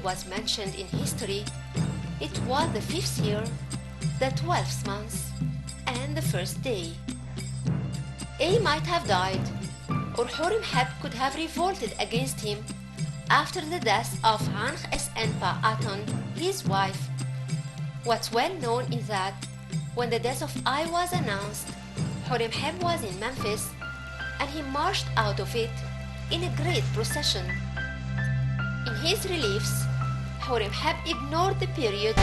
was mentioned in history, it was the 5th year, the 12th month, and the first day. A might have died, or Horemheb could have revolted against him after the death of Ankh Enpa Aton, his wife. What's well known is that when the death of Ai was announced, Horemheb was in Memphis, and he marched out of it in a great procession. In his reliefs, Horemheb ignored the period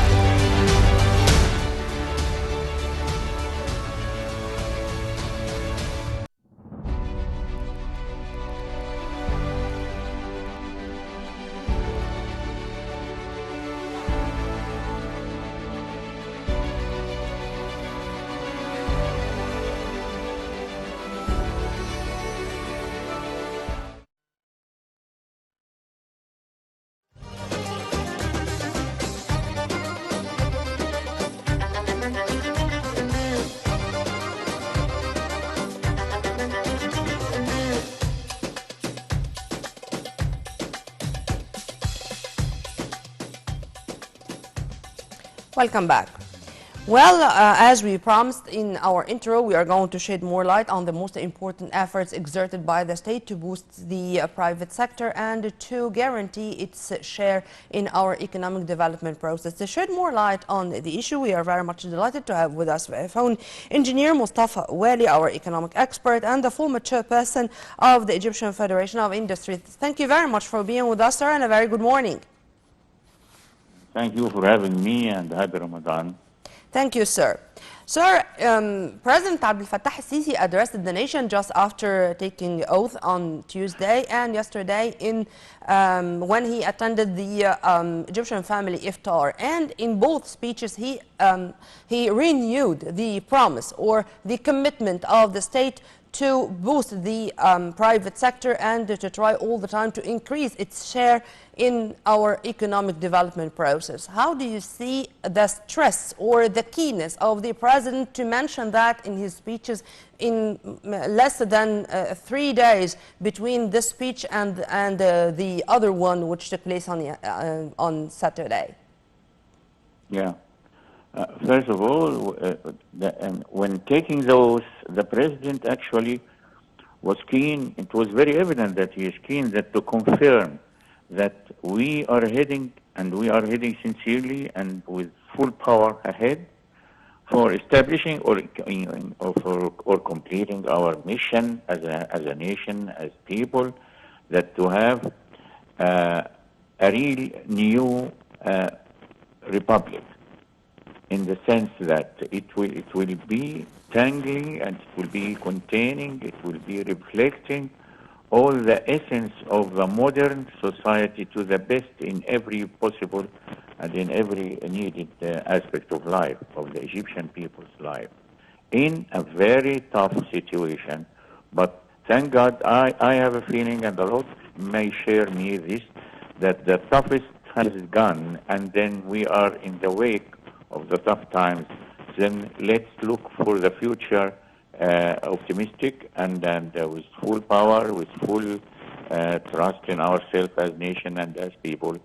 Welcome back. Well, as we promised in our intro, we are going to shed more light on the most important efforts exerted by the state to boost the private sector and to guarantee its share in our economic development process. To shed more light on the issue, we are very much delighted to have with us phone engineer Mustafa Waly, our economic expert and the former chairperson of the Egyptian Federation of Industry. Thank you very much for being with us, sir, and a very good morning. Thank you for having me, and happy Ramadan. Thank you, sir. Sir, President Abdel Fattah al-Sisi addressed the nation just after taking oath on Tuesday and yesterday when he attended the Egyptian family iftar. And in both speeches, he renewed the promise or the commitment of the state to boost the private sector and to try all the time to increase its share in our economic development process. How do you see the stress or the keenness of the president to mention that in his speeches in less than 3 days between this speech and the other one which took place on Saturday? Yeah. First of all, when taking the oath, the president actually was keen. It was very evident that he is keen to confirm that we are heading sincerely and with full power ahead for establishing or completing our mission as a nation, as people, that to have a real new republic, in the sense that it will be tangling and it will be containing, it will be reflecting all the essence of a modern society to the best in every possible and in every needed aspect of life, of the Egyptian people's life, in a very tough situation. But thank God, I have a feeling, and a lot may share me this, that the toughest has gone, and then we are in the wake of the tough times. Then let's look for the future optimistic and with full power, with full trust in ourselves as nation and as people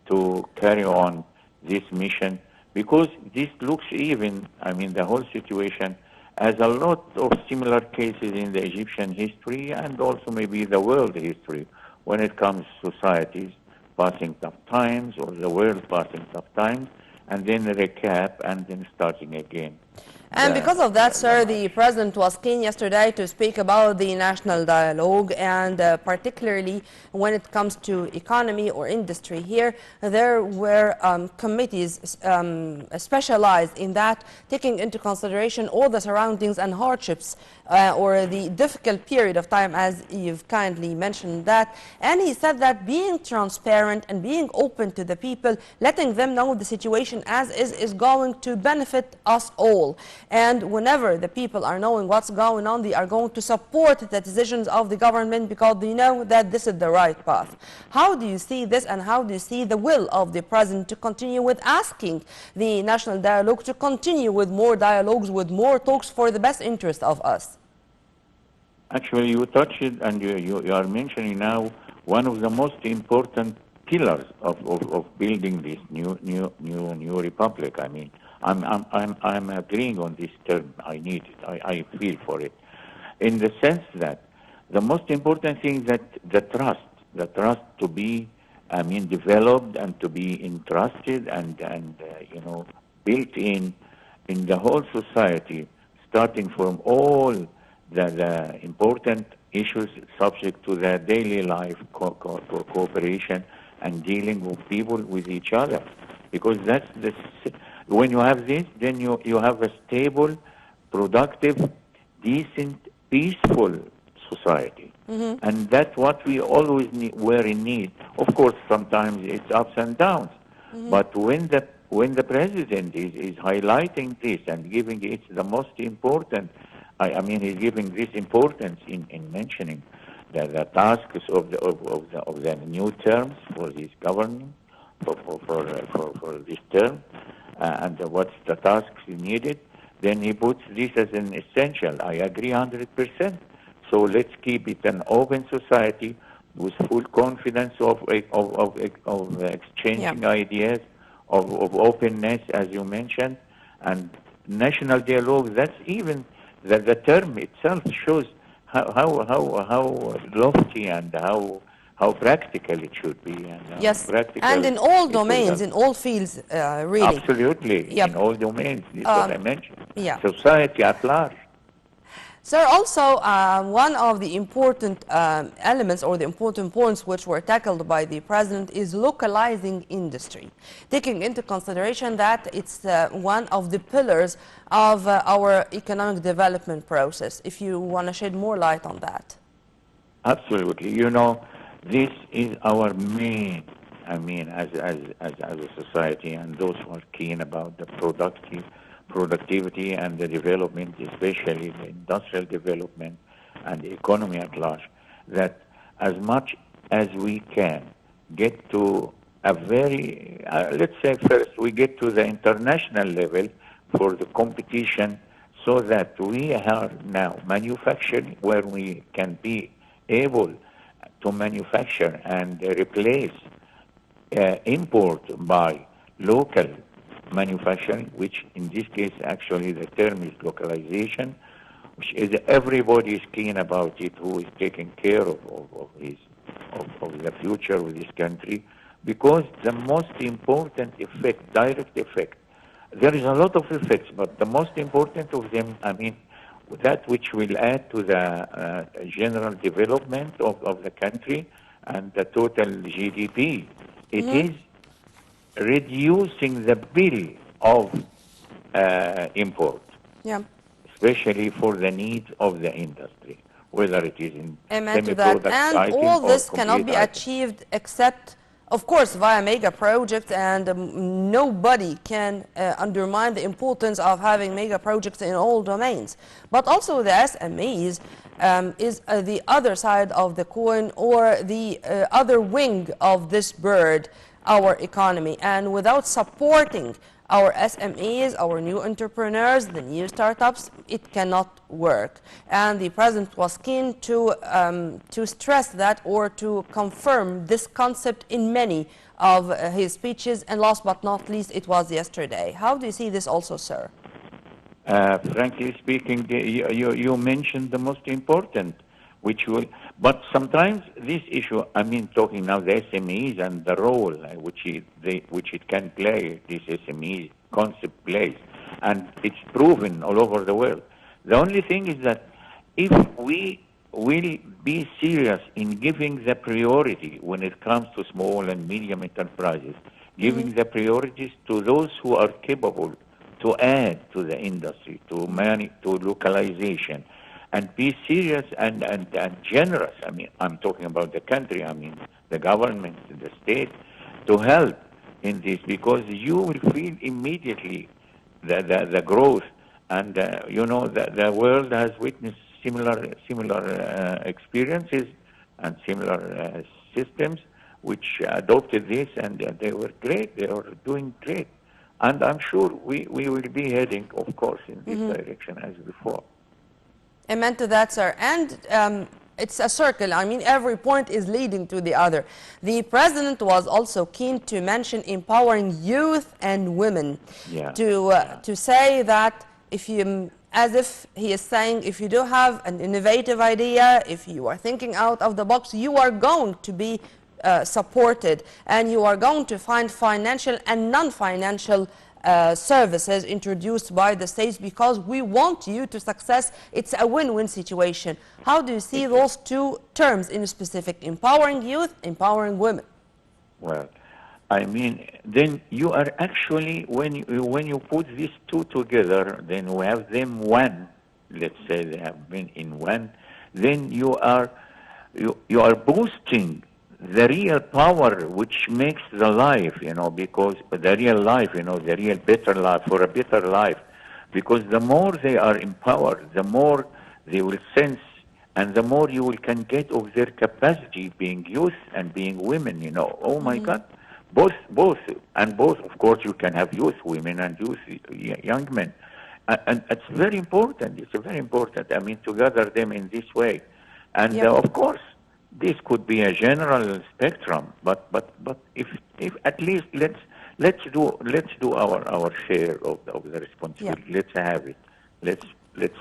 to carry on this mission, because this looks even, the whole situation, as a lot of similar cases in the Egyptian history and also maybe the world history when it comes to societies passing tough times or the world passing tough times and then recap and then starting again. And because of that, sir, the president was keen yesterday to speak about the national dialogue, and particularly when it comes to economy or industry here, there were committees specialized in that, taking into consideration all the surroundings and hardships or the difficult period of time, as you've kindly mentioned that. And he said that being transparent and being open to the people, letting them know the situation as is going to benefit us all. And whenever the people are knowing what's going on, they are going to support the decisions of the government because they know that this is the right path. How do you see this, and how do you see the will of the president to continue with asking the national dialogue to continue with more dialogues, with more talks for the best interest of us? Actually, you touched it, and you are mentioning now one of the most important pillars of building this new republic. I mean, I'm agreeing on this term. I need it. I feel for it, in the sense that the most important thing that the trust to be, I mean, developed and to be entrusted and you know, built in the whole society, starting from all the important issues subject to the daily life cooperation and dealing with people with each other, because that's when you have this, then you have a stable, productive, decent, peaceful society. And that's what we always were in need. Of course, sometimes it's ups and downs. But when the president is highlighting this and giving it the most important, I mean, he's giving this importance in mentioning the tasks of the new terms for this government, for this term, and what's the tasks needed, then he puts this as an essential. I agree 100%. So let's keep it an open society with full confidence of exchanging ideas, of openness, as you mentioned, and national dialogue. That's even the term itself shows how lofty and how practical it should be, and how Yes, practical and in all it will domains, help. in all fields, really. Absolutely, Yep. in all domains. This is what I mentioned. Yeah. Society at large. Sir, also one of the important elements or the important points which were tackled by the president is localizing industry, taking into consideration that it's one of the pillars of our economic development process. If you want to shed more light on that. Absolutely. You know, this is our main, I mean, as a society, and those who are keen about the productivity and the development, especially the industrial development and the economy at large, that as much as we can get to a very, let's say first, we get to the international level for the competition, so that we are now manufacturing where we can be able to manufacture and replace import by local manufacturing, which in this case actually the term is localization, which is everybody is keen about it, who is taking care of the future of this country, because the most important effect, direct effect, there is a lot of effects, but the most important of them, I mean, that which will add to the general development of the country and the total GDP. It is reducing the bill of import, Yeah. especially for the needs of the industry, whether it is in Amen to that. semi-product And item all or this cannot complete be item. achieved except, of course, via mega projects, and nobody can undermine the importance of having mega projects in all domains. But also the SMEs is the other side of the coin, or the other wing of this bird, our economy. And without supporting our SMEs, our new entrepreneurs, the new startups, it cannot work. And the president was keen to stress that, or to confirm this concept in many of his speeches. And last but not least, it was yesterday. How do you see this also, sir? Frankly speaking, you mentioned the most important, which will, but sometimes this issue, I mean, talking now the SMEs and the role which it can play, this SME concept plays, and it's proven all over the world. The only thing is that if we will be serious in giving the priority when it comes to small and medium enterprises, giving the priorities to those who are capable to add to the industry, to localization, and be serious and generous. I mean, I'm talking about the country, I mean, the government, the state, to help in this, because you will feel immediately the growth. And, you know, the world has witnessed similar experiences and similar systems which adopted this, and they were great. They are doing great. And I'm sure we will be heading, of course, in this direction as before. Amen to that, sir. And it's a circle. I mean, every point is leading to the other. The president was also keen to mention empowering youth and women. Yeah, To say that if you, as if he is saying, if you do have an innovative idea, if you are thinking out of the box, you are going to be supported, and you are going to find financial and non-financial services introduced by the states, because we want you to success. It's a win-win situation. How do you see those two terms in specific, empowering youth, empowering women? well, I mean, then you are actually, when you put these two together, then we have them one, let's say they have been in one, then you are boosting the real power which makes the life, because the real life, the real better life, for a better life, because the more they are empowered, the more they will sense, and the more you will can get of their capacity, being youth and being women, Oh my God, both, and both, of course, you can have youth women and youth young men. And it's very important, it's very important, I mean, to gather them in this way. And Yep. of course, this could be a general spectrum, but if at least let's do our share of the responsibility. Yeah. Let's have it. Let's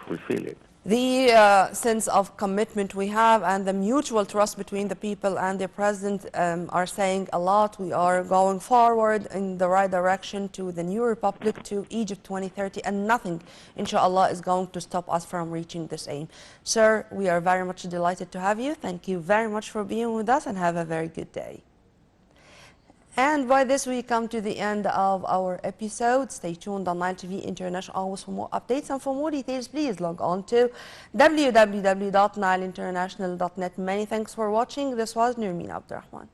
fulfill it. The sense of commitment we have and the mutual trust between the people and the president are saying a lot. We are going forward in the right direction to the new republic, to Egypt 2030, and nothing, inshallah, is going to stop us from reaching this aim. Sir, we are very much delighted to have you. Thank you very much for being with us, and have a very good day. And by this, we come to the end of our episode. Stay tuned on Nile TV International always for more updates. And for more details, please log on to www.nileinternational.net. Many thanks for watching. This was Nurmeen Abdurrahman.